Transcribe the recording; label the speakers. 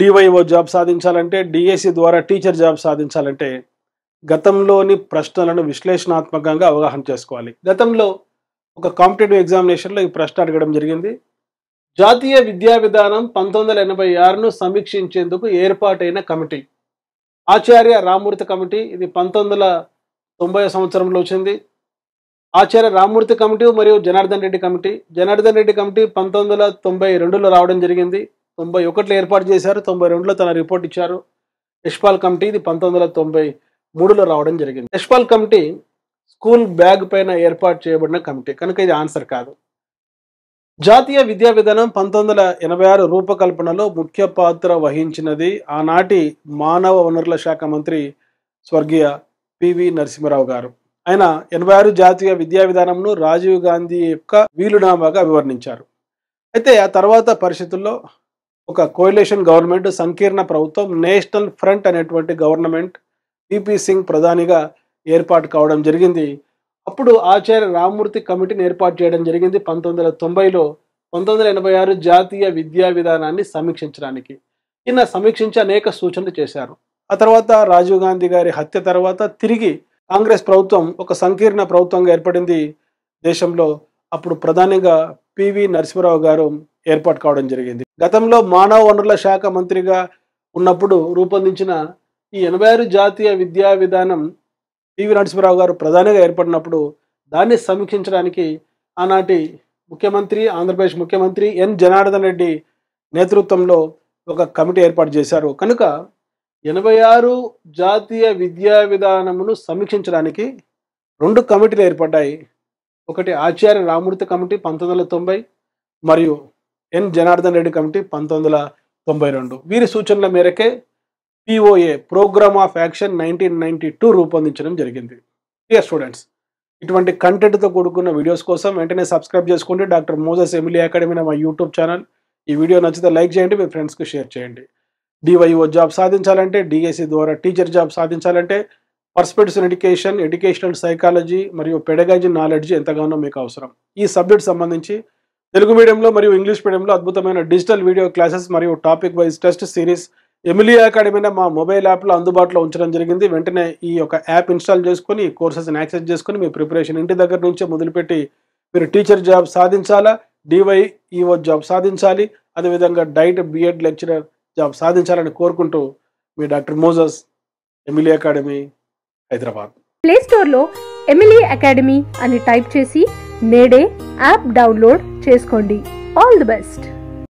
Speaker 1: DYO job సాధించాలంటే, DSC ద్వారా teacher job సాధించాలంటే గతంలోని ప్రశ్నలను విశ్లేషణాత్మకంగా అవగాహన చేసుకోవాలి. గతంలో ఒక కాంపిటేటివ్ ఎగ్జామినేషన్లో ఈ ప్రశ్న అడగడం జరిగింది. జాతీయ విద్యా విధానం 1986ను సమీక్షించేందుకు ఏర్పాటైన కమిటీ. ఆచార్య రామ్మూర్తి కమిటీ. ఇది 1990 సంవత్సరంలో వచ్చింది. ఆచార్య రామ్మూర్తి కమిటీ మరియు జనార్దన్ రెడ్డి కమిటీ. జనార్దన్ రెడ్డి కమిటీ 1992లో రావడం జరిగింది. 91లో ఏర్పాటు చేశారు. 92లో తన రిపోర్ట్ ఇచ్చారు. యశ్పాల్ కమిటీ ఇది 1993లో రావడం జరిగింది. యశ్పాల్ కమిటీ స్కూల్ బ్యాగ్ పైన ఏర్పాటు చేయబడిన కమిటీ కనుక ఇది ఆన్సర్ కాదు. జాతీయ విద్యా విధానం 1986 రూపకల్పనలో ముఖ్య పాత్ర వహించినది ఆనాటి మానవ వనరుల శాఖ మంత్రి స్వర్గీయ పివి నరసింహారావు గారు. ఆయన 86 జాతీయ విద్యా విధానంను రాజీవ్ గాంధీ యొక్క వీలునామాగా అభివర్ణించారు. అయితే ఆ తర్వాత పరిస్థితుల్లో ఒక కోalition గవర్నమెంట్, సంకీర్ణ ప్రభుత్వం, నేషనల్ ఫ్రంట్ అనేటువంటి గవర్నమెంట్, పిపి సింగ్ ప్రధానిగా ఏర్పాటు కావడం జరిగింది. అప్పుడు ఆచార్య రామ్మూర్తి కమిటీని ఏర్పాటు చేయడం జరిగింది 1990లో. 1986 జాతీయ విద్యా విధానాన్ని సమీక్షించడానికి. ఈయన సమీక్షించి అనేక సూచనలు చేశారు. ఆ తర్వాత రాజీవ్ గాంధీ గారి హత్య తర్వాత తిరిగి కాంగ్రెస్ ప్రభుత్వం ఒక సంకీర్ణ ప్రభుత్వంగా ఏర్పడింది దేశంలో. అప్పుడు ప్రధానిగా పివి నరసింహారావు గారు ఏర్పాటు కావడం జరిగింది. గతంలో మానవ వనరుల శాఖ మంత్రిగా ఉన్నప్పుడు రూపొందించిన ఈ 86 జాతీయ విద్యా విధానం పివి నరసింహారావు గారు ప్రధానిగా ఏర్పడినప్పుడు దాన్ని సమీక్షించడానికి ఆనాటి ముఖ్యమంత్రి, ఆంధ్రప్రదేశ్ ముఖ్యమంత్రి ఎన్ జనార్దన్ రెడ్డి నేతృత్వంలో ఒక కమిటీ ఏర్పాటు చేశారు. కనుక 86 జాతీయ విద్యా విధానమును సమీక్షించడానికి 2 కమిటీలు ఏర్పడ్డాయి. ఒకటి ఆచార్య రామ్మూర్తి కమిటీ 1990 మరియు ఎన్ జనార్దన్ రెడ్డి కమిటీ 1992. వీరి సూచనల మేరకే పిఓఏ ప్రోగ్రామ్ ఆఫ్ యాక్షన్ 1992 రూపొందించడం జరిగింది. డియర్ స్టూడెంట్స్, ఇటువంటి కంటెంట్తో కూడుకున్న వీడియోస్ కోసం వెంటనే సబ్స్క్రైబ్ చేసుకోండి. డాక్టర్ మోజెస్ ఎమిలీ అకాడమీ మా యూట్యూబ్ ఛానల్. ఈ వీడియో నచ్చితే లైక్ చేయండి, మీ ఫ్రెండ్స్కి షేర్ చేయండి. డివైఓ జాబ్ సాధించాలంటే, డిఎస్సి ద్వారా టీచర్ జాబ్ సాధించాలంటే perspectives in education, educational psychology మరియు పెడగాజీ నాలెడ్జ్ ఎంతగానో మీకు అవసరం. ఈ సబ్జెక్ట్ సంబంధించి తెలుగు మీడియంలో మరియు ఇంగ్లీష్ మీడియంలో అద్భుతమైన డిజిటల్ వీడియో క్లాసెస్ మరియు topic wise test series Emily academy మా మొబైల్ యాప్లో అందుబాటులో ఉంచడం జరిగింది. వెంటనే ఈ యొక్క యాప్ ఇన్స్టాల్ చేసుకొని ఈ కోర్సెస్ని యాక్సెస్ చేసుకొని మీ ప్రిపరేషన్ ఇంటి దగ్గర నుంచే మొదలుపెట్టి మీరు టీచర్ జాబ్ సాధించాలా, డివైఈఓ జాబ్ సాధించాలి, అదేవిధంగా డైట్ బిఎడ్ లెక్చరర్ జాబ్ సాధించాలని కోరుకుంటూ మీ doctor Moses Emily academy, Hyderabad.
Speaker 2: Play స్టోర్లో ఎమిలీ అకాడమీ అని టైప్ చేసి నేడే యాప్ డౌన్లోడ్ చేసుకోండి. All the best.